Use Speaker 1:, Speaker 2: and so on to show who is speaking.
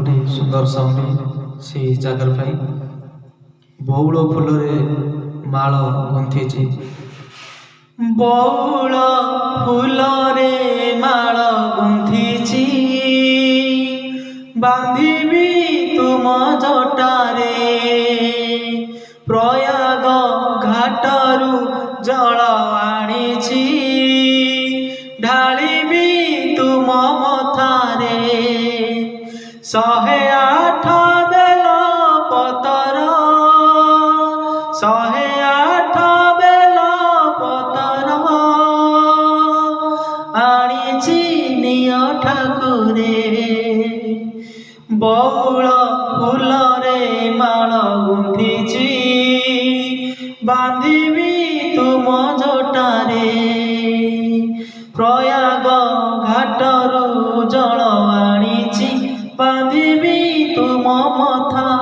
Speaker 1: गोटे सुंदर सॉन्ग से जगार पाई बौल फूलरे माल गुंथी बौल फूलरे माल गुंथी बांधिबी तुम जटारे प्रयाग घाटरू जल आनिछि ढालिबी तुम मथारे 108 बेल पतर 108 बेल पतर आनिछि निय ठाकुरे बौल फूलरे माल गुंथी बांधिबी तुम जटारे प्रयाग घाटरू जल आनिछि बांधिबी तुम मथा